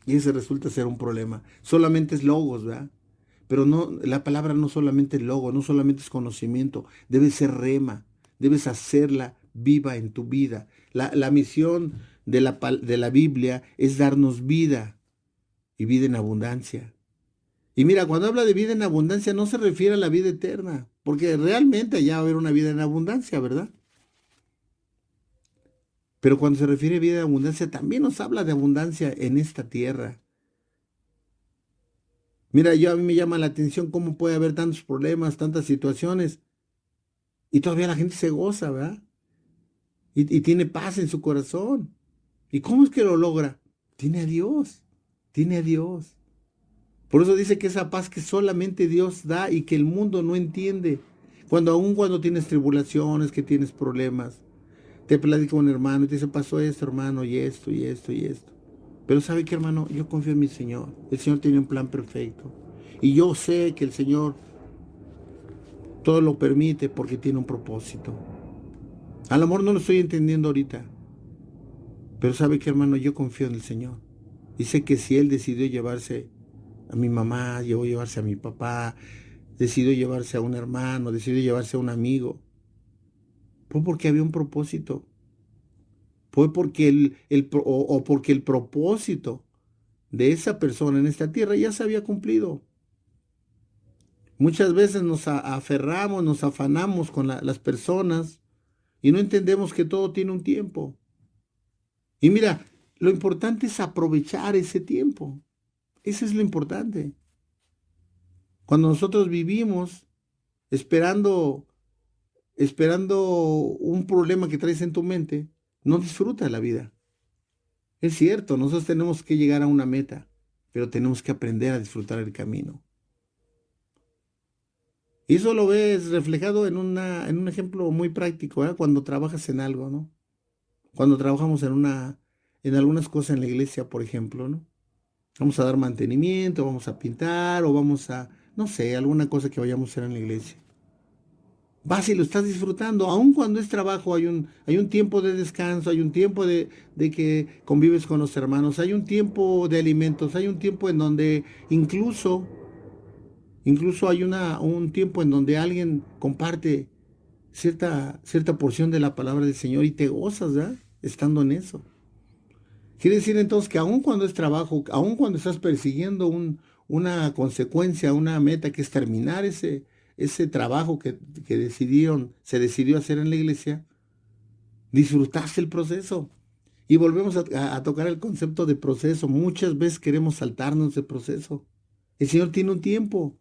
Y ese resulta ser un problema. Solamente es logos, ¿verdad? Pero no, la palabra no solamente es logo, no solamente es conocimiento, debe ser rema, debes hacerla viva en tu vida. La misión de la Biblia es darnos vida y vida en abundancia. Y mira, cuando habla de vida en abundancia no se refiere a la vida eterna, porque realmente allá va a haber una vida en abundancia, ¿verdad? Pero cuando se refiere a vida en abundancia, también nos habla de abundancia en esta tierra. Mira, a mí me llama la atención cómo puede haber tantos problemas, tantas situaciones, y todavía la gente se goza, ¿verdad? Y tiene paz en su corazón. ¿Y cómo es que lo logra? Tiene a Dios. Por eso dice que esa paz que solamente Dios da y que el mundo no entiende. Cuando tienes tribulaciones, que tienes problemas, te platica un hermano y te dice, pasó esto, hermano, y esto. Pero ¿sabe qué, hermano? Yo confío en mi Señor. El Señor tiene un plan perfecto. Y yo sé que el Señor todo lo permite porque tiene un propósito. A lo mejor no lo estoy entendiendo ahorita. Pero ¿sabe qué, hermano? Yo confío en el Señor. Y sé que si Él decidió llevarse a mi mamá, llevarse a mi papá, decidió llevarse a un hermano, decidió llevarse a un amigo, fue porque había un propósito. Fue porque porque el propósito de esa persona en esta tierra ya se había cumplido. Muchas veces nos aferramos, nos afanamos con las personas y no entendemos que todo tiene un tiempo. Y mira, lo importante es aprovechar ese tiempo. Eso es lo importante. Cuando nosotros vivimos esperando un problema que traes en tu mente, no disfrutas la vida. Es cierto, nosotros tenemos que llegar a una meta, pero tenemos que aprender a disfrutar el camino. Y eso lo ves reflejado en un ejemplo muy práctico, ¿eh? Cuando trabajas en algo, ¿no? Cuando trabajamos en algunas cosas en la iglesia, por ejemplo, ¿no? Vamos a dar mantenimiento, vamos a pintar o vamos a, no sé, alguna cosa que vayamos a hacer en la iglesia. Vas y lo estás disfrutando, aun cuando es trabajo, hay un tiempo de descanso, hay un tiempo de que convives con los hermanos, hay un tiempo de alimentos, hay un tiempo en donde incluso hay un tiempo en donde alguien comparte cierta porción de la palabra del Señor y te gozas, ¿verdad? Estando en eso. Quiere decir entonces que aun cuando es trabajo, aun cuando estás persiguiendo una consecuencia, una meta que es terminar ese trabajo que se decidió hacer en la iglesia, disfrutaste el proceso. Y volvemos a tocar el concepto de proceso. Muchas veces queremos saltarnos de proceso. El Señor tiene un tiempo.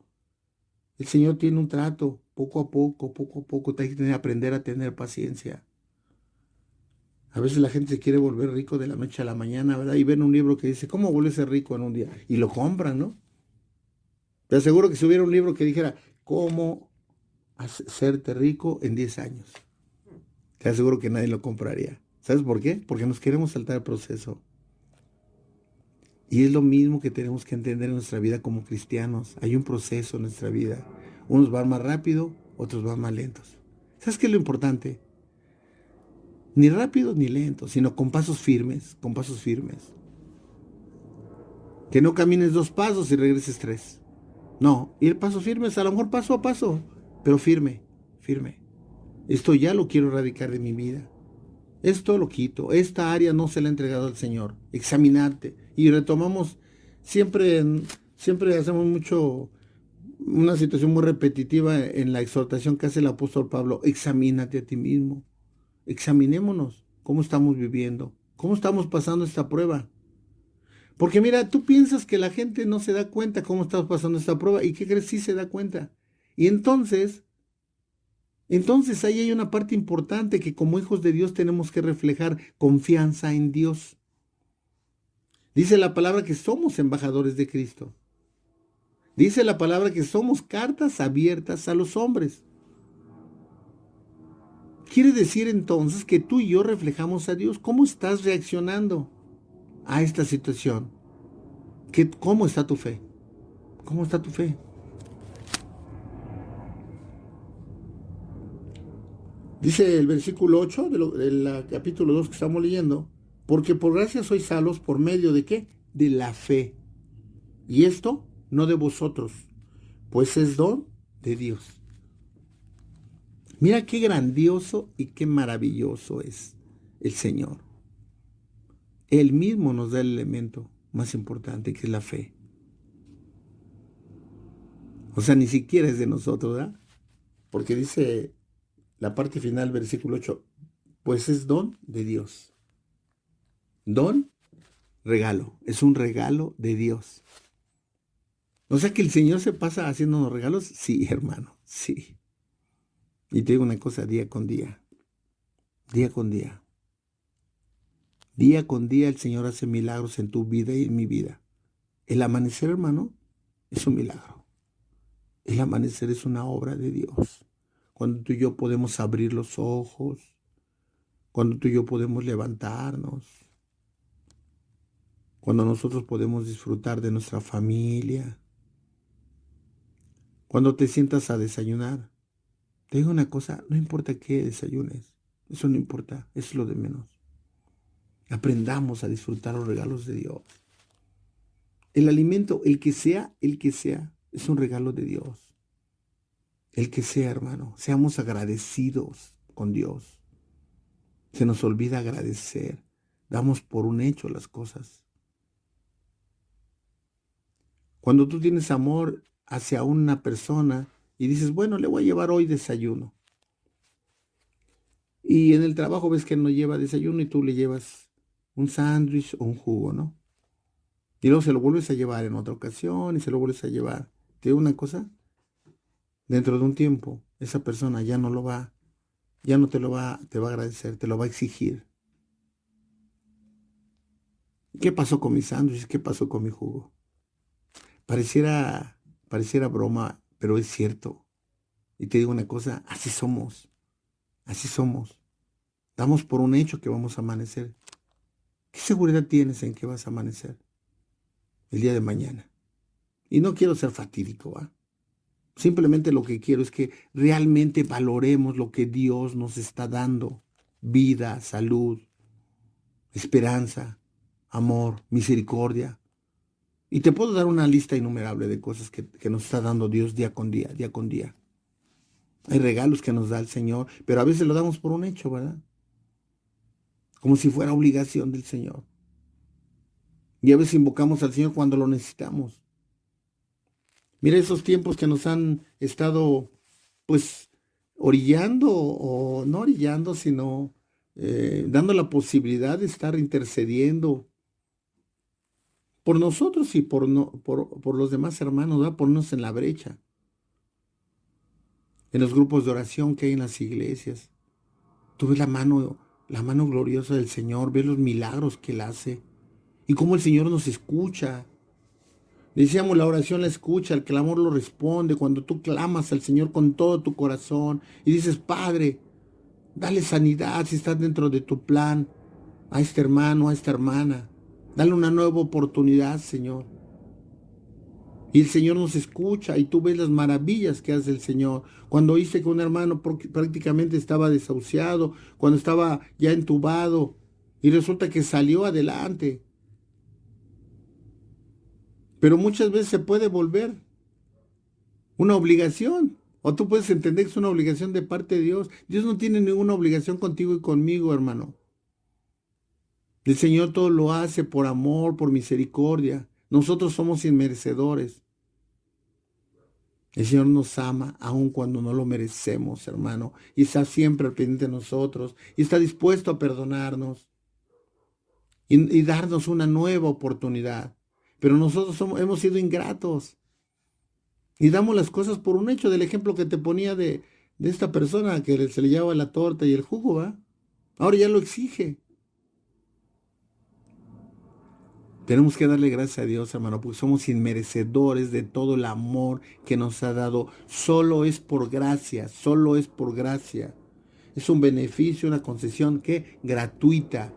El Señor tiene un trato. Poco a poco. Hay que aprender a tener paciencia. A veces la gente se quiere volver rico de la noche a la mañana, ¿verdad? Y ven un libro que dice, ¿cómo volverse rico en un día? Y lo compran, ¿no? Te aseguro que si hubiera un libro que dijera, ¿cómo hacerte rico en 10 años? Te aseguro que nadie lo compraría. ¿Sabes por qué? Porque nos queremos saltar el proceso. Y es lo mismo que tenemos que entender en nuestra vida como cristianos. Hay un proceso en nuestra vida. Unos van más rápido, otros van más lentos. ¿Sabes qué es lo importante? Ni rápido ni lento, sino con pasos firmes, con pasos firmes. Que no camines 2 pasos y regreses 3. No, ir pasos firmes, a lo mejor paso a paso, pero firme. Esto ya lo quiero erradicar de mi vida. Esto lo quito. Esta área no se la he entregado al Señor. Examinarte. Y retomamos, siempre hacemos una situación muy repetitiva en la exhortación que hace el apóstol Pablo. Examínate a ti mismo. Examinémonos cómo estamos viviendo, cómo estamos pasando esta prueba. Porque mira, tú piensas que la gente no se da cuenta cómo estás pasando esta prueba, y ¿qué crees? Sí se da cuenta. Y entonces ahí hay una parte importante que como hijos de Dios tenemos que reflejar: confianza en Dios. Dice la palabra que somos embajadores de Cristo. Dice la palabra que somos cartas abiertas a los hombres. Quiere decir entonces que tú y yo reflejamos a Dios. ¿Cómo estás reaccionando a esta situación? ¿Cómo está tu fe? ¿Cómo está tu fe? Dice el versículo 8 del capítulo 2 que estamos leyendo: porque por gracia sois salvos por medio de ¿qué? De la fe. Y esto no de vosotros, pues es don de Dios. Mira qué grandioso y qué maravilloso es el Señor. Él mismo nos da el elemento más importante, que es la fe. O sea, ni siquiera es de nosotros, ¿verdad? Porque dice la parte final, versículo 8, pues es don de Dios. Don, regalo. Es un regalo de Dios. O sea que el Señor se pasa haciéndonos regalos. Sí, hermano, sí. Y te digo una cosa, día con día. Día con día. Día con día el Señor hace milagros en tu vida y en mi vida. El amanecer, hermano, es un milagro. El amanecer es una obra de Dios. Cuando tú y yo podemos abrir los ojos, cuando tú y yo podemos levantarnos, cuando nosotros podemos disfrutar de nuestra familia, cuando te sientas a desayunar. Te digo una cosa, no importa qué desayunes, eso no importa, eso es lo de menos. Aprendamos a disfrutar los regalos de Dios. El alimento, el que sea, es un regalo de Dios. El que sea, hermano, seamos agradecidos con Dios. Se nos olvida agradecer, damos por un hecho las cosas. Cuando tú tienes amor hacia una persona y dices, bueno, le voy a llevar hoy desayuno. Y en el trabajo ves que él no lleva desayuno y tú le llevas un sándwich o un jugo, ¿no? Y luego se lo vuelves a llevar en otra ocasión y se lo vuelves a llevar. Te digo una cosa, dentro de un tiempo, esa persona ya no lo va, ya no te va a agradecer, te lo va a exigir. ¿Qué pasó con mis sándwiches? ¿Qué pasó con mi jugo? Pareciera broma, pero es cierto. Y te digo una cosa, así somos, así somos. Damos por un hecho que vamos a amanecer. ¿Qué seguridad tienes en que vas a amanecer el día de mañana? Y no quiero ser fatídico, ¿va? Simplemente lo que quiero es que realmente valoremos lo que Dios nos está dando. Vida, salud, esperanza, amor, misericordia. Y te puedo dar una lista innumerable de cosas que nos está dando Dios día con día, día con día. Hay regalos que nos da el Señor, pero a veces lo damos por un hecho, ¿verdad? Como si fuera obligación del Señor. Y a veces invocamos al Señor cuando lo necesitamos. Mira esos tiempos que nos han estado, pues, orillando, o no orillando, sino dando la posibilidad de estar intercediendo por nosotros y por los demás hermanos, ¿verdad? Ponernos en la brecha. En los grupos de oración que hay en las iglesias. Tú ves la mano gloriosa del Señor, ves los milagros que Él hace y cómo el Señor nos escucha. Decíamos, la oración la escucha, el clamor lo responde. Cuando tú clamas al Señor con todo tu corazón y dices, Padre, dale sanidad si estás dentro de tu plan a este hermano, a esta hermana. Dale una nueva oportunidad, Señor. Y el Señor nos escucha y tú ves las maravillas que hace el Señor. Cuando oíste que un hermano prácticamente estaba desahuciado, cuando estaba ya entubado y resulta que salió adelante. Pero muchas veces se puede volver una obligación. O tú puedes entender que es una obligación de parte de Dios. Dios no tiene ninguna obligación contigo y conmigo, hermano. El Señor todo lo hace por amor, por misericordia. Nosotros somos inmerecedores. El Señor nos ama aun cuando no lo merecemos, hermano. Y está siempre al pendiente de nosotros. Y está dispuesto a perdonarnos. Y darnos una nueva oportunidad. Pero nosotros hemos sido ingratos. Y damos las cosas por un hecho. Del ejemplo que te ponía de esta persona que se le llevaba la torta y el jugo, ¿va? Ahora ya lo exige. Tenemos que darle gracias a Dios, hermano, porque somos inmerecedores de todo el amor que nos ha dado. Solo es por gracia, solo es por gracia. Es un beneficio, una concesión que gratuita.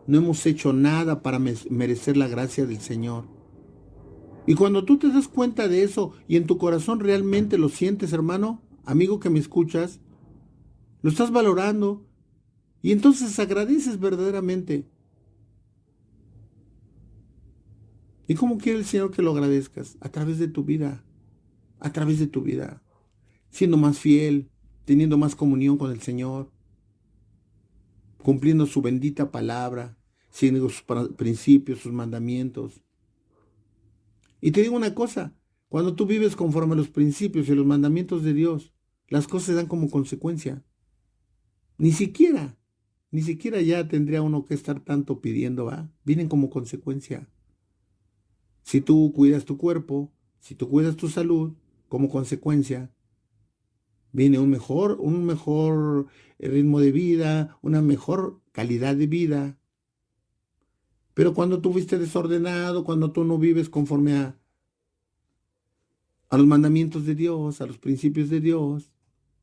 No hemos hecho nada para merecer la gracia del Señor. Y cuando tú te das cuenta de eso y en tu corazón realmente lo sientes, hermano, amigo que me escuchas, lo estás valorando y entonces agradeces verdaderamente. ¿Y cómo quiere el Señor que lo agradezcas? A través de tu vida, a través de tu vida, siendo más fiel, teniendo más comunión con el Señor, cumpliendo su bendita palabra, siguiendo sus principios, sus mandamientos. Y te digo una cosa, cuando tú vives conforme a los principios y los mandamientos de Dios, las cosas se dan como consecuencia. Ni siquiera ya tendría uno que estar tanto pidiendo, ¿va? Vienen como consecuencia. Si tú cuidas tu cuerpo, si tú cuidas tu salud, como consecuencia, viene un mejor ritmo de vida, una mejor calidad de vida. Pero cuando tú fuiste desordenado, cuando tú no vives conforme a los mandamientos de Dios, a los principios de Dios,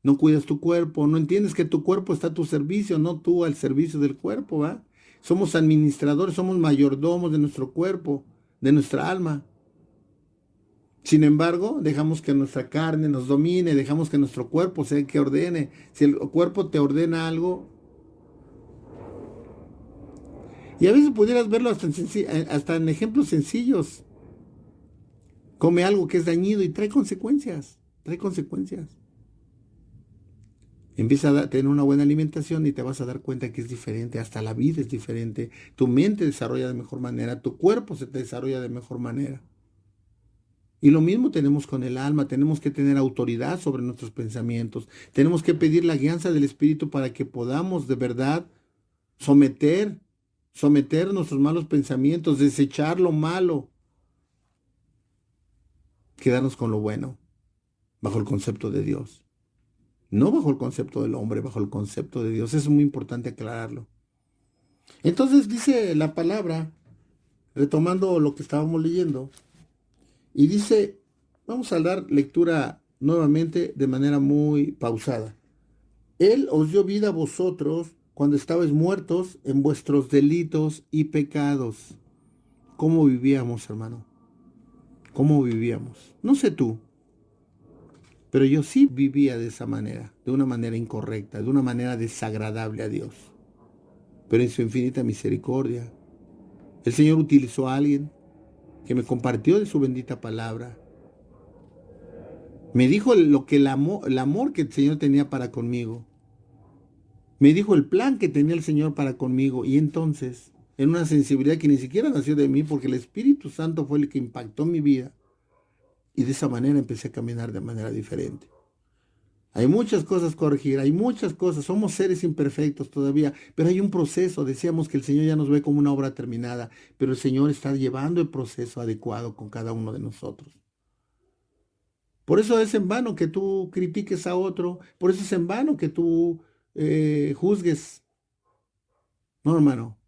no cuidas tu cuerpo, no entiendes que tu cuerpo está a tu servicio, no tú al servicio del cuerpo, ¿va? Somos administradores, somos mayordomos de nuestro cuerpo, de nuestra alma. Sin embargo, dejamos que nuestra carne nos domine, dejamos que nuestro cuerpo sea el que ordene. Si el cuerpo te ordena algo, y a veces pudieras verlo hasta en ejemplos sencillos. Come algo que es dañino y trae consecuencias, Empieza a tener una buena alimentación y te vas a dar cuenta que es diferente, hasta la vida es diferente, tu mente desarrolla de mejor manera, tu cuerpo se te desarrolla de mejor manera. Y lo mismo tenemos con el alma, tenemos que tener autoridad sobre nuestros pensamientos, tenemos que pedir la guianza del Espíritu para que podamos de verdad someter nuestros malos pensamientos, desechar lo malo, quedarnos con lo bueno, bajo el concepto de Dios. No bajo el concepto del hombre, bajo el concepto de Dios. Es muy importante aclararlo. Entonces dice la palabra, retomando lo que estábamos leyendo, y dice, vamos a dar lectura nuevamente de manera muy pausada. Él os dio vida a vosotros cuando estabais muertos en vuestros delitos y pecados. ¿Cómo vivíamos, hermano? ¿Cómo vivíamos? No sé tú, pero yo sí vivía de esa manera, de una manera incorrecta, de una manera desagradable a Dios. Pero en su infinita misericordia, el Señor utilizó a alguien que me compartió de su bendita palabra. Me dijo lo que el amor que el Señor tenía para conmigo. Me dijo el plan que tenía el Señor para conmigo. Y entonces, en una sensibilidad que ni siquiera nació de mí, porque el Espíritu Santo fue el que impactó mi vida. Y de esa manera empecé a caminar de manera diferente. Hay muchas cosas que corregir, hay muchas cosas, somos seres imperfectos todavía, pero hay un proceso. Decíamos que el Señor ya nos ve como una obra terminada, pero el Señor está llevando el proceso adecuado con cada uno de nosotros. Por eso es en vano que tú critiques a otro, por eso es en vano que tú juzgues. No, hermano.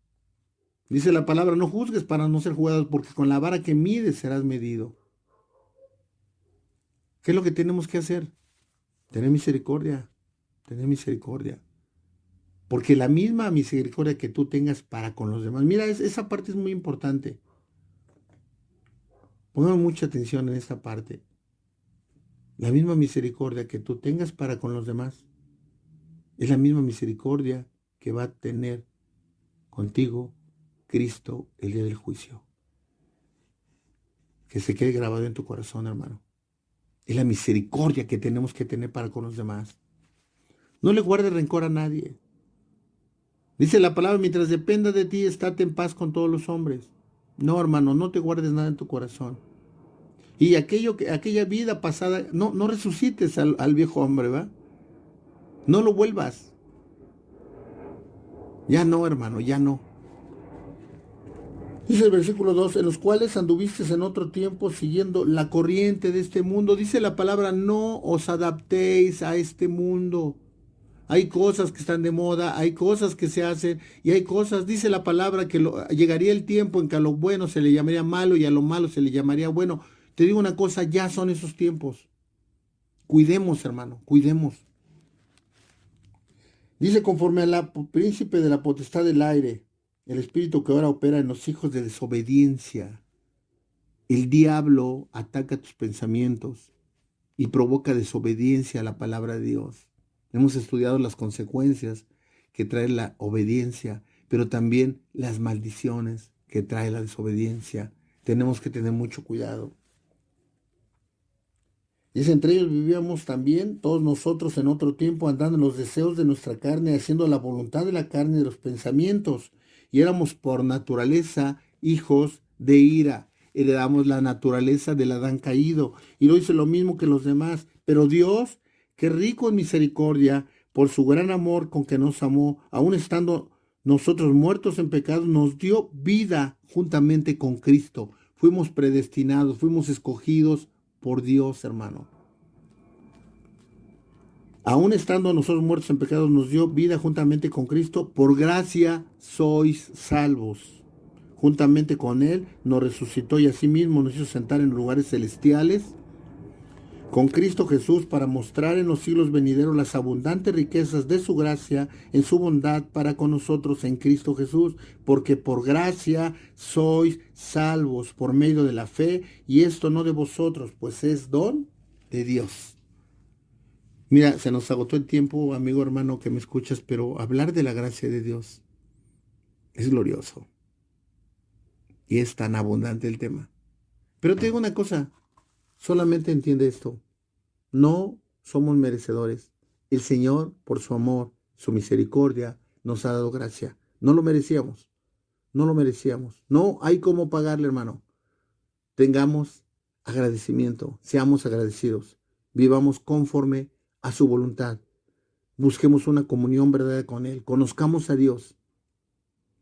Dice la palabra, no juzgues para no ser juzgado, porque con la vara que mides serás medido. ¿Qué es lo que tenemos que hacer? Tener misericordia, tener misericordia. Porque la misma misericordia que tú tengas para con los demás. Mira, esa parte es muy importante. Pongamos mucha atención en esta parte. La misma misericordia que tú tengas para con los demás es la misma misericordia que va a tener contigo Cristo el día del juicio. Que se quede grabado en tu corazón, hermano. Es la misericordia que tenemos que tener para con los demás. No le guardes rencor a nadie. Dice la palabra, mientras dependa de ti, estate en paz con todos los hombres. No, hermano, no te guardes nada en tu corazón. Y aquella vida pasada, no resucites al viejo hombre, ¿va? No lo vuelvas. Ya no, hermano, ya no. Dice el versículo 2, en los cuales anduviste en otro tiempo siguiendo la corriente de este mundo. Dice la palabra, no os adaptéis a este mundo. Hay cosas que están de moda, hay cosas que se hacen y hay cosas, dice la palabra, que llegaría el tiempo en que a lo bueno se le llamaría malo y a lo malo se le llamaría bueno. Te digo una cosa, ya son esos tiempos. Cuidemos, hermano, cuidemos. Dice, conforme al príncipe de la potestad del aire, el espíritu que ahora opera en los hijos de desobediencia. El diablo ataca tus pensamientos y provoca desobediencia a la palabra de Dios. Hemos estudiado las consecuencias que trae la obediencia, pero también las maldiciones que trae la desobediencia. Tenemos que tener mucho cuidado. Dice, entre ellos vivíamos también todos nosotros en otro tiempo, andando en los deseos de nuestra carne, haciendo la voluntad de la carne y de los pensamientos. Y éramos por naturaleza hijos de ira. Heredamos la naturaleza del Adán caído. Y lo hizo lo mismo que los demás. Pero Dios, que rico en misericordia, por su gran amor con que nos amó, aun estando nosotros muertos en pecado, nos dio vida juntamente con Cristo. Fuimos predestinados, fuimos escogidos por Dios, hermano. Aun estando nosotros muertos en pecado, nos dio vida juntamente con Cristo. Por gracia sois salvos. Juntamente con Él nos resucitó y asimismo nos hizo sentar en lugares celestiales con Cristo Jesús, para mostrar en los siglos venideros las abundantes riquezas de su gracia en su bondad para con nosotros en Cristo Jesús, porque por gracia sois salvos por medio de la fe, y esto no de vosotros, pues es don de Dios. Mira, se nos agotó el tiempo, amigo hermano que me escuchas, pero hablar de la gracia de Dios es glorioso y es tan abundante el tema. Pero te digo una cosa, solamente entiende esto. No somos merecedores. El Señor, por su amor, su misericordia, nos ha dado gracia. No lo merecíamos. No lo merecíamos. No hay cómo pagarle, hermano. Tengamos agradecimiento, seamos agradecidos, vivamos conforme a su voluntad, busquemos una comunión verdadera con Él, conozcamos a Dios.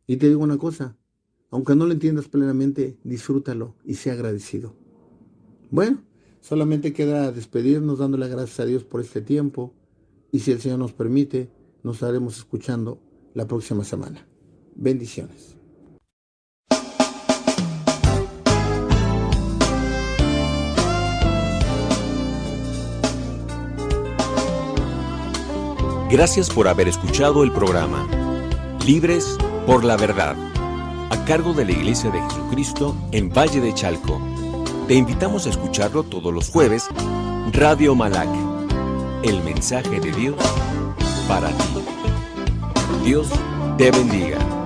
Y te digo una cosa, aunque no lo entiendas plenamente, disfrútalo y sea agradecido. Bueno, solamente queda despedirnos dándole gracias a Dios por este tiempo, y si el Señor nos permite, nos estaremos escuchando la próxima semana. Bendiciones. Gracias por haber escuchado el programa Libres por la Verdad, a cargo de la Iglesia de Jesucristo en Valle de Chalco. Te invitamos a escucharlo todos los jueves, Radio Malac, el mensaje de Dios para ti. Dios te bendiga.